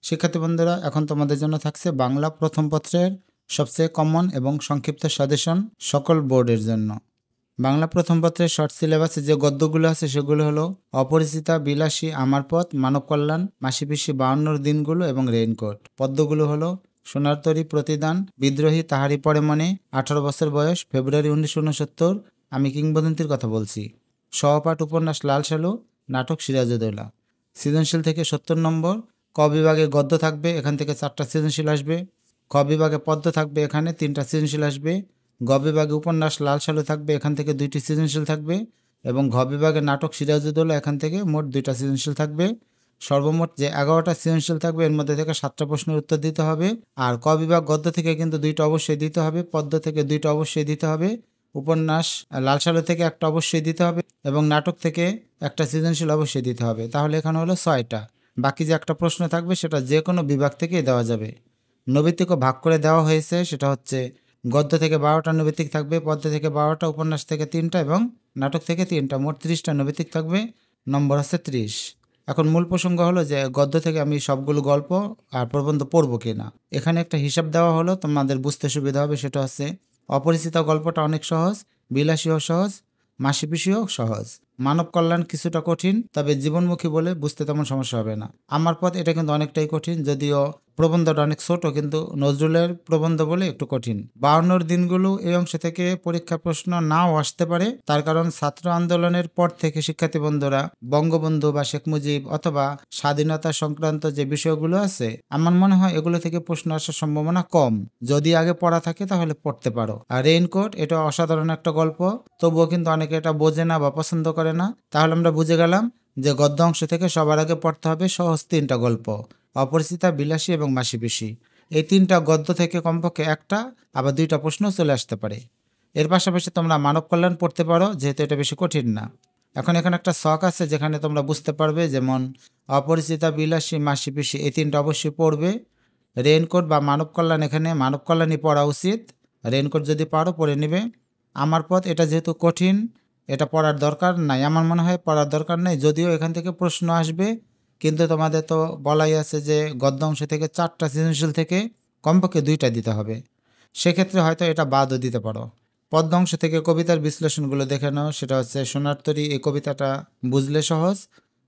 শিক্ষার্থী বন্ধুরা, এখন তোমাদের জন্য থাকছে বাংলা প্রথম পত্রের সবচেয়ে কমন এবং সংক্ষিপ্ত সাজেশন সকল বোর্ডের জন্য। বাংলা প্রথম পত্রের শর্ট সিলেবাসে যে গদ্যগুলো আছে সেগুলো হলো অপরিচিতা, বিলাসী, আমার পথ, মানব কল্যাণ, মাসি পিসি, 52 দিনগুলো এবং রেইনকোট। পদ্যগুলো হলো সোনার তরী, প্রতিদান, বিদ্রোহী, তাহারি পরে মনে, 18 বছর বয়স, ফেব্রুয়ারি 1969, আমি কিংবদন্তির কথা বলছি। সহপাঠ উপন্যাস লাল সালু, নাটক সিরাজউদ্দৌলা। সৃজনশীল থেকে 70 নম্বর। ক বিভাগে গদ্য থাকবে, এখান থেকে 4টা সৃজনশীল আসবে। খ বিভাগে পদ্য থাকবে, এখানে 3টা সৃজনশীল আসবে। গ বিভাগে উপন্যাস লাল সালু থাকবে, এখান থেকে 2টি সৃজনশীল থাকবে। এবং ঘ বিভাগে নাটক সিরাজউদ্দৌলা, এখান থেকে মোট 2টা সৃজনশীল থাকবে। সর্বমোট যে 11টা সৃজনশীল থাকবে এর মধ্যে থেকে 7টা প্রশ্নের উত্তর দিতে হবে। আর ক বিভাগ গদ্য থেকে কিন্তু 2টা অবশ্যই দিতে হবে, পদ্য থেকে 2টা অবশ্যই দিতে হবে, উপন্যাস লাল সালু থেকে 1টা অবশ্যই দিতে হবে এবং নাটক থেকে 1টা সৃজনশীল অবশ্যই দিতে হবে। তাহলে এখানে হলো 6টা। বাকি যে একটা প্রশ্ন থাকবে সেটা যে কোনো বিভাগ থেকেই দেওয়া যাবে। নৈবিত্তিকও ভাগ করে দেওয়া হয়েছে, সেটা হচ্ছে গদ্য থেকে 12টা নৈবিত্তিক থাকবে, পদ্য থেকে 12টা, উপন্যাস থেকে 3টা এবং নাটক থেকে 3টা, মোট 30টা নৈবিত্তিক থাকবে। নম্বর হচ্ছে 30। এখন মূল প্রসঙ্গ হলো যে গদ্য থেকে আমি সবগুলো গল্প আর প্রবন্ধ পড়ব কিনা। এখানে একটা হিসাব দেওয়া হলো, তোমাদের বুঝতে সুবিধা হবে। সেটা হচ্ছে অপরিচিত গল্পটা অনেক সহজ, বিলাসীও সহজ, মাসি পিসিও সহজ, মানব কল্যাণ কিছুটা কঠিন, তবে জীবনমুখী বলে বুঝতে তেমন সমস্যা হবে না। আমার পথ এটা কিন্তু অনেকটাই কঠিন, যদিও প্রবন্ধটা অনেক ছোট, কিন্তু নজরুলের প্রবন্ধ বলে একটু কঠিন। 52 দিনগুলো এই অংশ থেকে পরীক্ষা প্রশ্ন নাও আসতে পারে, তার কারণ ছাত্র আন্দোলনের পর থেকে শিক্ষার্থী বন্ধুরা বঙ্গবন্ধু বা শেখ মুজিব অথবা স্বাধীনতা সংক্রান্ত যে বিষয়গুলো আছে, আমার মনে হয় এগুলো থেকে প্রশ্ন আসার সম্ভাবনা কম। যদি আগে পড়া থাকে তাহলে পড়তে পারো। আর রেইনকোট এটা অসাধারণ একটা গল্প, তবুও কিন্তু অনেকে এটা বোঝে না বা পছন্দ করে না। তাহলে আমরা বুঝে গেলাম যে গদ্য অংশ থেকে সবার আগে পড়তে হবে সহজ 3টা গল্প, অপরিচিতা, বিলাসী এবং মাসি পিসি। এই 3টা গদ্য থেকে কমপক্ষে 1টা আবার 2টা প্রশ্ন চলে আসতে পারে। এর পাশাপাশি তোমরা মানব কল্যাণ পড়তে পারো, যেহেতু এটা বেশি কঠিন না। এখন এখানে একটা শখ আছে যেখানে তোমরা বুঝতে পারবে, যেমন অপরিচিতা, বিলাসী, মাসি পিসি, এই 3টা অবশ্যই পড়বে। রেইনকোট বা মানব কল্যাণ, এখানে মানব কল্যাণই পড়া উচিত। রেইনকোট যদি পারো পড়ে নিবে। আমার পথ এটা যেহেতু কঠিন, এটা পড়ার দরকার নাই, আমার মনে হয় পড়ার দরকার নেই, যদিও এখান থেকে প্রশ্ন আসবে। কিন্তু তোমাদের তো বলাই আছে যে গদ্য অংশ থেকে 4টা সৃজনশীল থেকে কমপক্ষে 2টা দিতে হবে, সেক্ষেত্রে হয়তো এটা বাদও দিতে পারো। পদ্য অংশ থেকে কবিতার বিশ্লেষণগুলো দেখে নাও, সেটা হচ্ছে সোনার তরী, এই কবিতাটা বুঝলে সহজ,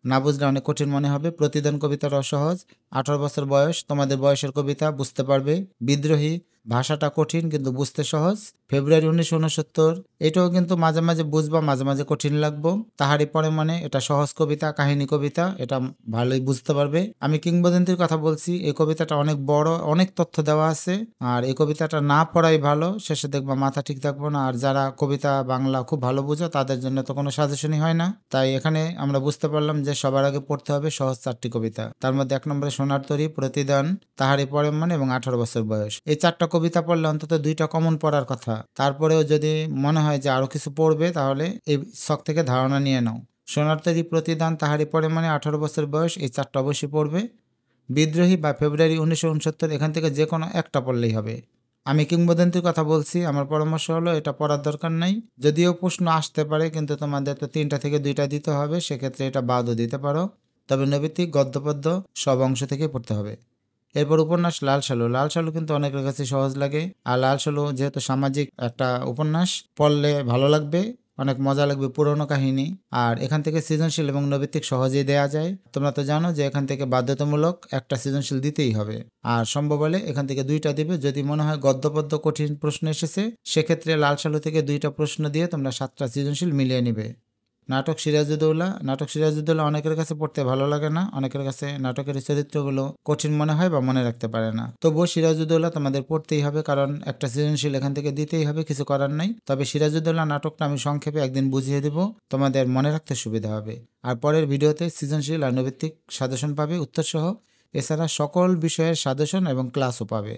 না বুঝলে অনেক কঠিন মনে হবে। প্রতিদান কবিতাটাও সহজ, 18 বছর বয়স, তোমাদের বয়সের কবিতা, বুঝতে পারবে। বিদ্রোহী, ভাষাটা কঠিন কিন্তু বুঝতে সহজ। ফেব্রুয়ারি 1969, এটাও কিন্তু মাঝে মাঝে বুঝবা, মাঝে মাঝে কঠিন লাগবো। তাহারি পরে মানে, এটা সহজ কবিতা, কাহিনী কবিতা, এটা ভালোই বুঝতে পারবে। আমি কিংবদন্তির কথা বলছি, এই কবিতাটা অনেক বড়, অনেক তথ্য দেওয়া আছে, আর এই কবিতাটা না পড়াই ভালো, শেষে দেখবা মাথা ঠিক থাকবো না। আর যারা কবিতা বাংলা খুব ভালো বুঝো তাদের জন্য তো কোনো সাজেশনই হয় না। তাই এখানে আমরা বুঝতে পারলাম যে সবার আগে পড়তে হবে সহজ 4টি কবিতা। তার মধ্যে 1 নম্বরে সোনার তরী, প্রতিদান, তাহারি পরে মানে এবং 18 বছর বয়স। এই 4টা কবিতা পড়লে অন্তত 2টা কমন পড়ার কথা। তারপরেও যদি মনে হয় যে আরো কিছু পড়বে, তাহলে এই শখ থেকে ধারণা নিয়ে নাও। সোনার তরী, প্রতিদান, তাহারি পরে মানে 18 বছর বয়স, এই 4টা অবশ্যই পড়বে। বিদ্রোহী বা ফেব্রুয়ারি 1969, এখান থেকে যে কোনো একটা পড়লেই হবে। আমি কিংবদন্তির কথা বলছি, আমার পরামর্শ হলো এটা পড়ার দরকার নাই, যদিও প্রশ্ন আসতে পারে, কিন্তু তোমাদের তো 3টা থেকে 2টা দিতে হবে, সেক্ষেত্রে এটা বাদও দিতে পারো। তবে নৈবিত্তিক, গদ্যপদ্য সব অংশ থেকে পড়তে হবে। এরপর উপন্যাস লাল সালু। লাল সালু কিন্তু অনেকের কাছে সহজ লাগে, আর লাল সালু যেহেতু সামাজিক একটা উপন্যাস, পড়লে ভালো লাগবে, অনেক মজা লাগবে, পুরনো কাহিনী। আর এখান থেকে সৃজনশীল এবং নৈবিত্তিক সহজেই দেয়া যায়। তোমরা তো জানো যে এখান থেকে বাধ্যতামূলক একটা সৃজনশীল দিতেই হবে, আর সম্ভব হলে এখান থেকে 2টা দিবে। যদি মনে হয় গদ্যপদ্য কঠিন প্রশ্ন এসেছে, সেক্ষেত্রে লাল সালু থেকে 2টা প্রশ্ন দিয়ে তোমরা 7টা সৃজনশীল মিলিয়ে নিবে। নাটক সিরাজউদ্দৌলা। নাটক সিরাজউদ্দৌলা অনেকের কাছে পড়তে ভালো লাগে না, অনেকের কাছে নাটকের চরিত্রগুলো কঠিন মনে হয় বা মনে রাখতে পারে না। তবুও সিরাজউদ্দৌলা তোমাদের পড়তেই হবে, কারণ একটা সৃজনশীল এখান থেকে দিতেই হবে, কিছু করার নাই। তবে সিরাজউদ্দৌলা নাটকটা আমি সংক্ষেপে একদিন বুঝিয়ে দেব, তোমাদের মনে রাখতে সুবিধা হবে। আর পরের ভিডিওতে সৃজনশীল আর নৈবিত্তিক সাজেশন পাবে উত্তর সহ, এছাড়া সকল বিষয়ের সাজেশন এবং ক্লাসও পাবে।